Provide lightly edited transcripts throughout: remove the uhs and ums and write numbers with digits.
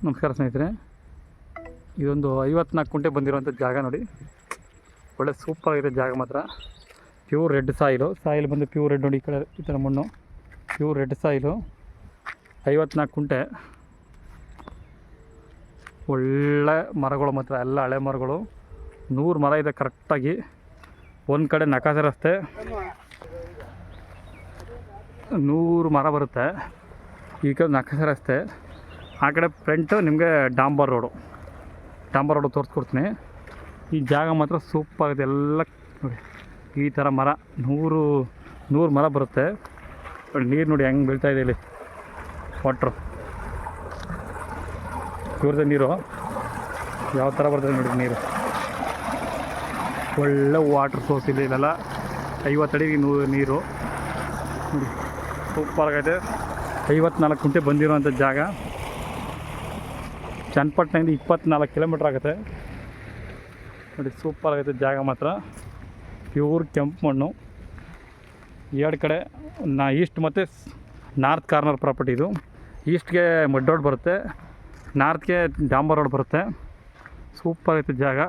ನಮಸ್ಕಾರ ಸ್ನೇಹಿತರೆ, ಇದೊಂದು 54 ಕುಂಟೆ ಬಂದಿರೋಂಥ ಜಾಗ ನೋಡಿ. ಒಳ್ಳೆ ಸೂಪರಾಗಿದೆ ಜಾಗ ಮಾತ್ರ. ಪ್ಯೂರ್ ರೆಡ್ ಸಾಯಿಲ್ ಬಂದು ಪ್ಯೂರ್ ರೆಡ್ ನೋಡಿ. ಈ ಕಡೆ ಈ ಥರ ಮಣ್ಣು ಪ್ಯೂರ್ ರೆಡ್ ಸಾಯಿಲು. 54 ಕುಂಟೆ, ಒಳ್ಳೆ ಮರಗಳು ಮಾತ್ರ, ಎಲ್ಲ ಹಳೆ ಮರಗಳು. 100 ಮರ ಇದೆ ಕರೆಕ್ಟಾಗಿ. ಒಂದು ಕಡೆ ನಕಾಸೆ ರಸ್ತೆ, 100 ಮರ ಬರುತ್ತೆ. ಈ ಕಡೆ ನಕಾಸೆ ರಸ್ತೆ, ಆ ಕಡೆ ಫ್ರಂಟು ನಿಮಗೆ ಡಾಂಬರ್ ರೋಡು ತೋರಿಸ್ಕೊಡ್ತೀನಿ. ಈ ಜಾಗ ಮಾತ್ರ ಸೂಪರ್ ಆಗಿದೆ. ಎಲ್ಲ ನೋಡಿ ಈ ಥರ ಮರ 100 ಮರ ಬರುತ್ತೆ. ನೀರು ನೋಡಿ ಹೆಂಗೆ ಬೀಳ್ತಾಯಿದೆ ಇಲ್ಲಿ. ವಾಟ್ರು ಇವ್ರದ್ದು ನೀರು ಯಾವ ಥರ ಬರ್ತದೆ ನೋಡಿ ನೀರು. ಒಳ್ಳೆ ವಾಟ್ರ್ ಸೋರ್ಸ್ ಇಲ್ಲ. ಇಲ್ಲೆಲ್ಲ 50 ಅಡಿಗೆ ನೀರು ನೋಡಿ. ಸೂಪರಾಗೈತೆ. 54 ಕುಂಟೆ ಬಂದಿರೋವಂಥ ಜಾಗ. ಚನ್ನಪಟ್ಟಣದಿಂದ 24 ಕಿಲೋಮೀಟ್ರ್ ಆಗುತ್ತೆ ನೋಡಿ. ಸೂಪರಾಗೈತೆ ಜಾಗ ಮಾತ್ರ. ಪ್ಯೂರ್ ಕೆಂಪು ಮಣ್ಣು. ಎರಡು ಕಡೆ ಈಸ್ಟ್ ಮತ್ತು ನಾರ್ತ್ ಕಾರ್ನರ್ ಪ್ರಾಪರ್ಟಿ ಇದು. ಈಸ್ಟ್ಗೆ ಮಡ್ ರೋಡ್ ಬರುತ್ತೆ, ನಾರ್ತ್ಗೆ ಡಾಂಬರ್ ರೋಡ್ ಬರುತ್ತೆ. ಸೂಪರಾಗೈತೆ ಜಾಗ.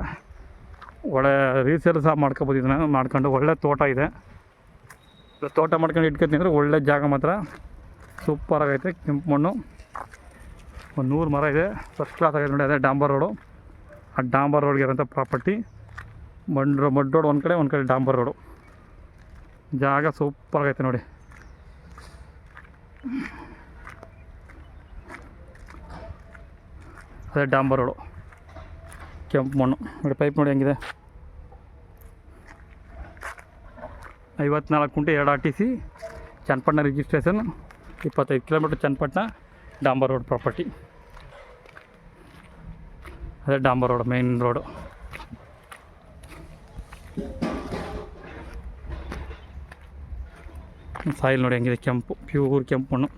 ಒಳ್ಳೆ ರೀಸೇಲ್ ಸಹ ಮಾಡ್ಕೊಬೋದು. ಇದನ್ನು ಮಾಡ್ಕೊಂಡು ಒಳ್ಳೆ ತೋಟ ಇದೆ. ತೋಟ ಮಾಡ್ಕೊಂಡು ಇಟ್ಕೊತೀನಿ ಅಂದರೆ ಒಳ್ಳೆ ಜಾಗ ಮಾತ್ರ. ಸೂಪರಾಗೈತೆ. ಕೆಂಪು ಮಣ್ಣು, ಒಂದು 100 ಮರ ಇದೆ. ಫಸ್ಟ್ ಕ್ಲಾಸ್ ಆಗೈತೆ ನೋಡಿ. ಅದೇ ಡಾಂಬರ್ ರೋಡು. ಆ ಡಾಂಬರ್ ರೋಡ್ಗೆ ಇರೋಂಥ ಪ್ರಾಪರ್ಟಿ. ಮಡ್ ರೋಡ್ ಒಂದು ಕಡೆ ಡಾಂಬರ್ ರೋಡು. ಜಾಗ ಸೂಪರಾಗೈತೆ ನೋಡಿ. ಅದೇ ಡಾಂಬರ್ ರೋಡು, ಕೆಂಪು ಮಣ್ಣು ನೋಡಿ. ಪೈಪ್ ನೋಡಿ ಹೆಂಗಿದೆ. 54 ಕುಂಟೆ, 2 RTC, Channapatna registration, 25 kilometre Channapatna, ಡಾಂಬರ್ ರೋಡ್ ಪ್ರಾಪರ್ಟಿ. ಅದೇ ಡಾಂಬರ್ ರೋಡ್ ಮೇನ್ ರೋಡು. ಸಾಯಿಲ್ ನೋಡಿ ಹೆಂಗಿದೆ. ಕೆಂಪು, ಪ್ಯೂರ್ ಕೆಂಪು ಮಣ್ಣು.